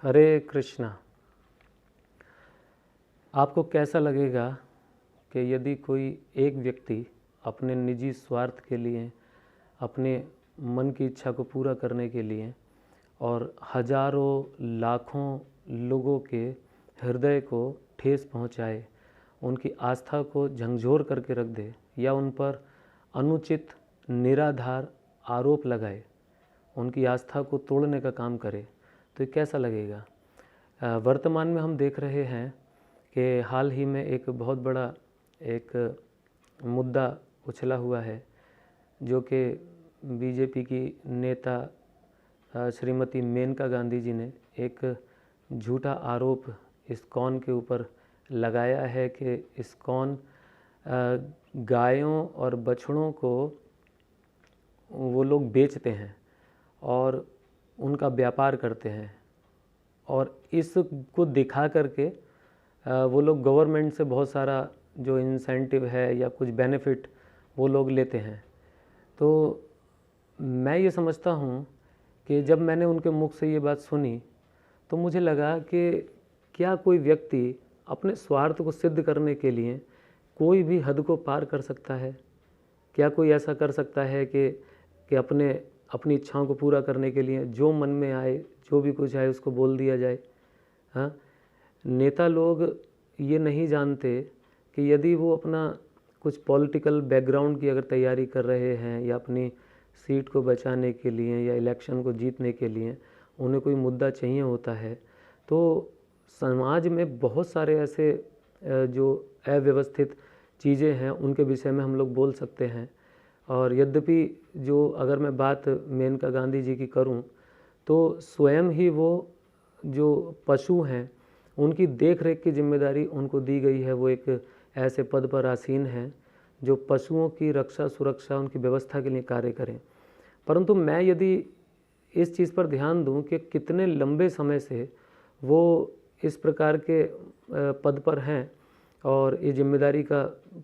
हरे कृष्णा। आपको कैसा लगेगा कि यदि कोई एक व्यक्ति अपने निजी स्वार्थ के लिए, अपने मन की इच्छा को पूरा करने के लिए और हजारों लाखों लोगों के हृदय को ठेस पहुंचाए, उनकी आस्था को झंझोर करके रख दे या उन पर अनुचित निराधार आरोप लगाए, उनकी आस्था को तोड़ने का काम करे, तो ये कैसा लगेगा? वर्तमान में हम देख रहे हैं कि हाल ही में एक बहुत बड़ा एक मुद्दा उछला हुआ है, जो कि बीजेपी की नेता श्रीमती मेनका गांधी जी ने एक झूठा आरोप इस्कॉन के ऊपर लगाया है कि इस्कॉन गायों और बछड़ों को वो लोग बेचते हैं और उनका व्यापार करते हैं, और इसको दिखा करके वो लोग गवर्नमेंट से बहुत सारा जो इंसेंटिव है या कुछ बेनिफिट वो लोग लेते हैं। तो मैं ये समझता हूँ कि जब मैंने उनके मुख से ये बात सुनी तो मुझे लगा कि क्या कोई व्यक्ति अपने स्वार्थ को सिद्ध करने के लिए कोई भी हद को पार कर सकता है? क्या कोई ऐसा कर सकता है कि अपनी इच्छाओं को पूरा करने के लिए जो मन में आए, जो भी कुछ आए उसको बोल दिया जाए? हाँ, नेता लोग ये नहीं जानते कि यदि वो अपना कुछ पॉलिटिकल बैकग्राउंड की अगर तैयारी कर रहे हैं या अपनी सीट को बचाने के लिए या इलेक्शन को जीतने के लिए उन्हें कोई मुद्दा चाहिए होता है, तो समाज में बहुत सारे ऐसे जो अव्यवस्थित चीज़ें हैं उनके विषय में हम लोग बोल सकते हैं। और यद्यपि जो अगर मैं बात मेनका गांधी जी की करूं, तो स्वयं ही वो जो पशु हैं उनकी देख रेख की जिम्मेदारी उनको दी गई है। वो एक ऐसे पद पर आसीन हैं जो पशुओं की रक्षा सुरक्षा उनकी व्यवस्था के लिए कार्य करें। परंतु मैं यदि इस चीज़ पर ध्यान दूं कि कितने लंबे समय से वो इस प्रकार के पद पर हैं और ये जिम्मेदारी का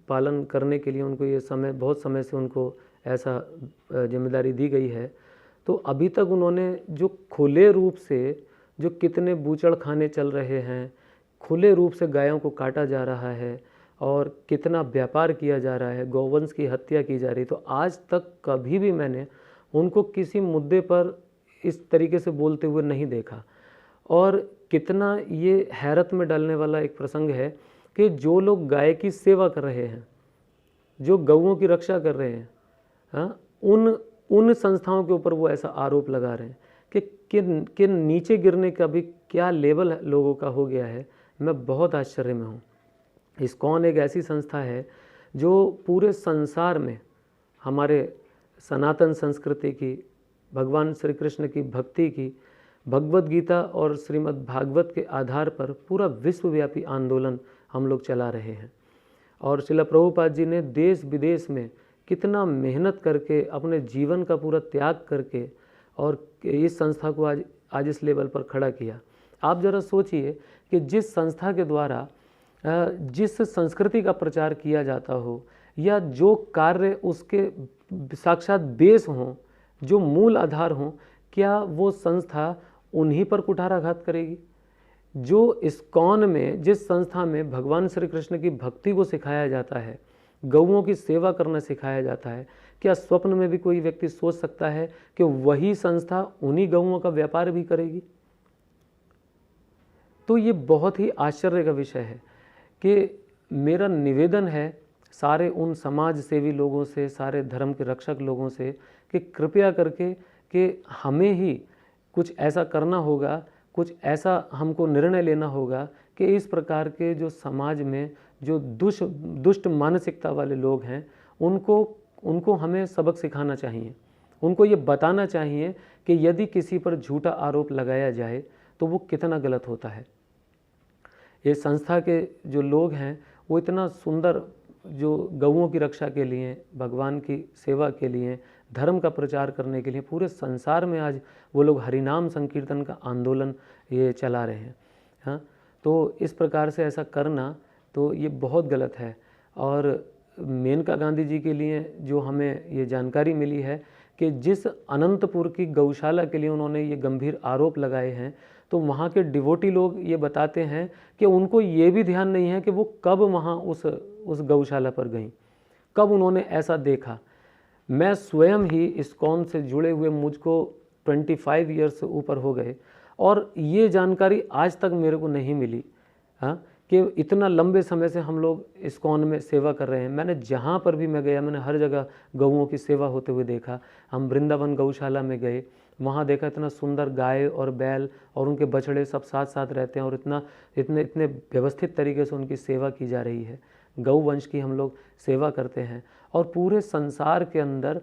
पालन करने के लिए उनको ये समय बहुत समय से उनको ऐसा जिम्मेदारी दी गई है, तो अभी तक उन्होंने जो खुले रूप से जो कितने बूचड़ खाने चल रहे हैं, खुले रूप से गायों को काटा जा रहा है और कितना व्यापार किया जा रहा है, गौवंश की हत्या की जा रही, तो आज तक कभी भी मैंने उनको किसी मुद्दे पर इस तरीके से बोलते हुए नहीं देखा। और कितना ये हैरत में डालने वाला एक प्रसंग है कि जो लोग गाय की सेवा कर रहे हैं, जो गौओं की रक्षा कर रहे हैं, हाँ, उन संस्थाओं के ऊपर वो ऐसा आरोप लगा रहे हैं कि नीचे गिरने का भी क्या लेवल लोगों का हो गया है। मैं बहुत आश्चर्य में हूँ। इस्कॉन एक ऐसी संस्था है जो पूरे संसार में हमारे सनातन संस्कृति की, भगवान श्री कृष्ण की भक्ति की, भगवत गीता और श्रीमद् भागवत के आधार पर पूरा विश्वव्यापी आंदोलन हम लोग चला रहे हैं। और श्रील प्रभुपाद जी ने देश विदेश में कितना मेहनत करके अपने जीवन का पूरा त्याग करके और इस संस्था को आज इस लेवल पर खड़ा किया। आप ज़रा सोचिए कि जिस संस्था के द्वारा जिस संस्कृति का प्रचार किया जाता हो या जो कार्य उसके साक्षात बेस हों, जो मूल आधार हों, क्या वो संस्था उन्हीं पर कुठाराघात करेगी? जो इस्कॉन में, जिस संस्था में भगवान श्री कृष्ण की भक्ति को सिखाया जाता है, गौओं की सेवा करना सिखाया जाता है, क्या स्वप्न में भी कोई व्यक्ति सोच सकता है कि वही संस्था उन्हीं गौओं का व्यापार भी करेगी? तो ये बहुत ही आश्चर्य का विषय है कि मेरा निवेदन है सारे उन समाज सेवी लोगों से, सारे धर्म के रक्षक लोगों से कि कृपया करके कि हमें ही कुछ ऐसा करना होगा, कुछ ऐसा हमको निर्णय लेना होगा कि इस प्रकार के जो समाज में जो दुष्ट मानसिकता वाले लोग हैं उनको हमें सबक सिखाना चाहिए। उनको ये बताना चाहिए कि यदि किसी पर झूठा आरोप लगाया जाए तो वो कितना गलत होता है। ये संस्था के जो लोग हैं वो इतना सुंदर, जो गौओं की रक्षा के लिए, भगवान की सेवा के लिए, धर्म का प्रचार करने के लिए पूरे संसार में आज वो लोग हरिनाम संकीर्तन का आंदोलन ये चला रहे हैं। हाँ, तो इस प्रकार से ऐसा करना तो ये बहुत गलत है। और मेनका गांधी जी के लिए जो हमें ये जानकारी मिली है कि जिस अनंतपुर की गौशाला के लिए उन्होंने ये गंभीर आरोप लगाए हैं, तो वहाँ के डिवोटी लोग ये बताते हैं कि उनको ये भी ध्यान नहीं है कि वो कब वहाँ उस गौशाला पर गईं, कब उन्होंने ऐसा देखा। मैं स्वयं ही इस्कॉन से जुड़े हुए मुझको 25 ईयर्स से ऊपर हो गए और ये जानकारी आज तक मेरे को नहीं मिली, हाँ, कि इतना लंबे समय से हम लोग इस्कॉन में सेवा कर रहे हैं। मैंने जहाँ पर भी मैं गया, मैंने हर जगह गऊओं की सेवा होते हुए देखा। हम वृंदावन गौशाला में गए, वहाँ देखा इतना सुंदर गाय और बैल और उनके बछड़े सब साथ साथ रहते हैं और इतने इतने व्यवस्थित तरीके से उनकी सेवा की जा रही है। गौ वंश की हम लोग सेवा करते हैं और पूरे संसार के अंदर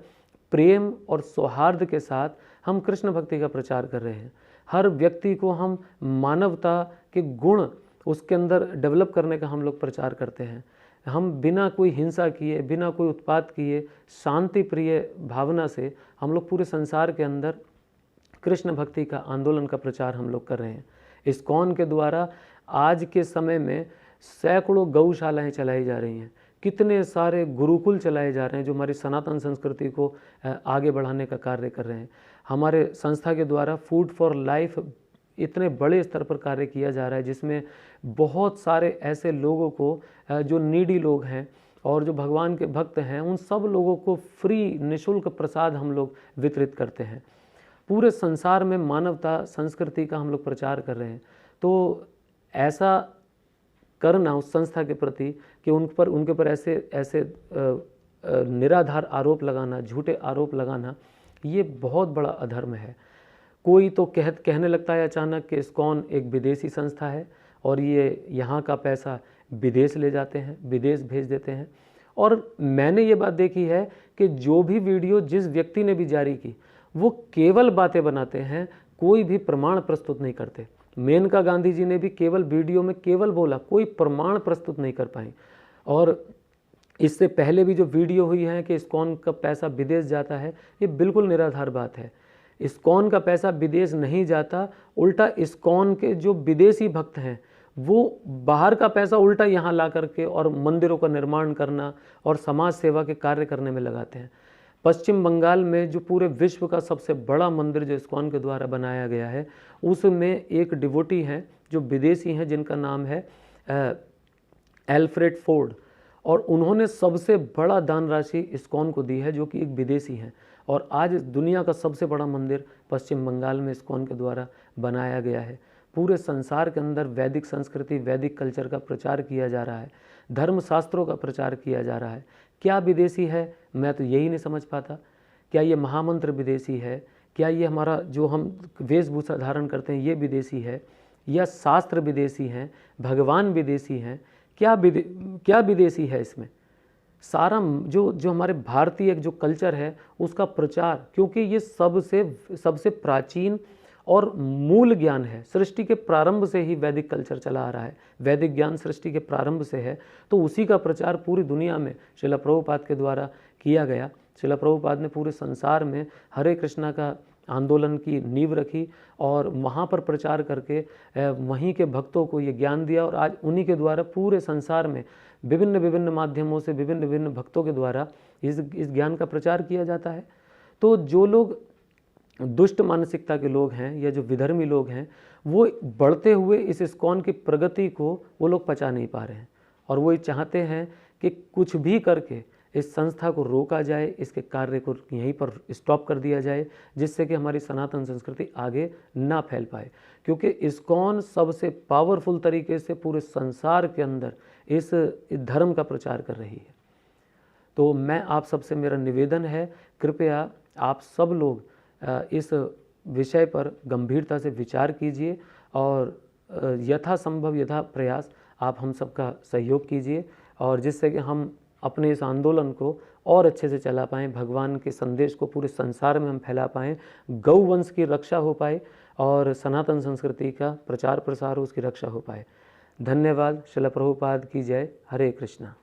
प्रेम और सौहार्द के साथ हम कृष्ण भक्ति का प्रचार कर रहे हैं। हर व्यक्ति को हम मानवता के गुण उसके अंदर डेवलप करने का हम लोग प्रचार करते हैं। हम बिना कोई हिंसा किए, बिना कोई उत्पात किए, शांति प्रिय भावना से हम लोग पूरे संसार के अंदर कृष्ण भक्ति का आंदोलन का प्रचार हम लोग कर रहे हैं। इस्कॉन के द्वारा आज के समय में सैकड़ों गौशालाएं चलाई जा रही हैं, कितने सारे गुरुकुल चलाए जा रहे हैं जो हमारी सनातन संस्कृति को आगे बढ़ाने का कार्य कर रहे हैं। हमारे संस्था के द्वारा फूड फॉर लाइफ इतने बड़े स्तर पर कार्य किया जा रहा है, जिसमें बहुत सारे ऐसे लोगों को जो नीडी लोग हैं और जो भगवान के भक्त हैं, उन सब लोगों को फ्री निःशुल्क प्रसाद हम लोग वितरित करते हैं। पूरे संसार में मानवता संस्कृति का हम लोग प्रचार कर रहे हैं। तो ऐसा करना उस संस्था के प्रति कि उनके ऊपर ऐसे निराधार आरोप लगाना, झूठे आरोप लगाना, ये बहुत बड़ा अधर्म है। कोई तो कहने लगता है अचानक कि इस्कॉन एक विदेशी संस्था है और ये यहाँ का पैसा विदेश ले जाते हैं, विदेश भेज देते हैं। और मैंने ये बात देखी है कि जो भी वीडियो जिस व्यक्ति ने भी जारी की, वो केवल बातें बनाते हैं, कोई भी प्रमाण प्रस्तुत नहीं करते। मेनका गांधी जी ने भी केवल वीडियो में केवल बोला, कोई प्रमाण प्रस्तुत नहीं कर पाए। और इससे पहले भी जो वीडियो हुई है कि इस्कॉन का पैसा विदेश जाता है, ये बिल्कुल निराधार बात है। इस्कॉन का पैसा विदेश नहीं जाता, उल्टा इस्कॉन के जो विदेशी भक्त हैं वो बाहर का पैसा उल्टा यहाँ ला करके और मंदिरों का निर्माण करना और समाज सेवा के कार्य करने में लगाते हैं। पश्चिम बंगाल में जो पूरे विश्व का सबसे बड़ा मंदिर जो इस्कॉन के द्वारा बनाया गया है, उसमें एक डिवोटी हैं जो विदेशी हैं, जिनका नाम है एल्फ्रेड फोर्ड, और उन्होंने सबसे बड़ा दान राशि इस्कॉन को दी है, जो कि एक विदेशी हैं। और आज दुनिया का सबसे बड़ा मंदिर पश्चिम बंगाल में इस्कॉन के द्वारा बनाया गया है। पूरे संसार के अंदर वैदिक संस्कृति, वैदिक कल्चर का प्रचार किया जा रहा है, धर्मशास्त्रों का प्रचार किया जा रहा है। क्या विदेशी है, मैं तो यही नहीं समझ पाता। क्या ये महामंत्र विदेशी है? क्या ये हमारा जो हम वेशभूषा धारण करते हैं ये विदेशी है? या शास्त्र विदेशी हैं, भगवान विदेशी हैं? क्या विदेशी है इसमें? सारा जो हमारे भारतीय जो कल्चर है उसका प्रचार, क्योंकि ये सबसे प्राचीन और मूल ज्ञान है। सृष्टि के प्रारंभ से ही वैदिक कल्चर चला आ रहा है, वैदिक ज्ञान सृष्टि के प्रारंभ से है, तो उसी का प्रचार पूरी दुनिया में श्रील प्रभुपाद के द्वारा किया गया। श्रील प्रभुपाद ने पूरे संसार में हरे कृष्णा का आंदोलन की नींव रखी और वहाँ पर प्रचार करके वहीं के भक्तों को ये ज्ञान दिया, और आज उन्हीं के द्वारा पूरे संसार में विभिन्न माध्यमों से विभिन्न भक्तों के द्वारा इस ज्ञान का प्रचार किया जाता है। तो जो लोग दुष्ट मानसिकता के लोग हैं या जो विधर्मी लोग हैं, वो बढ़ते हुए इस इस्कॉन की प्रगति को वो लोग पचा नहीं पा रहे हैं, और वो ये चाहते हैं कि कुछ भी करके इस संस्था को रोका जाए, इसके कार्य को यहीं पर स्टॉप कर दिया जाए, जिससे कि हमारी सनातन संस्कृति आगे ना फैल पाए। क्योंकि इस्कॉन सबसे पावरफुल तरीके से पूरे संसार के अंदर इस धर्म का प्रचार कर रही है। तो मैं आप सबसे मेरा निवेदन है, कृपया आप सब लोग इस विषय पर गंभीरता से विचार कीजिए और यथासंभव यथा प्रयास आप हम सबका सहयोग कीजिए, और जिससे कि हम अपने इस आंदोलन को और अच्छे से चला पाएँ, भगवान के संदेश को पूरे संसार में हम फैला पाएँ, गौवंश की रक्षा हो पाए और सनातन संस्कृति का प्रचार प्रसार हो, उसकी रक्षा हो पाए। धन्यवाद। श्रील प्रभुपाद की जय। हरे कृष्णा।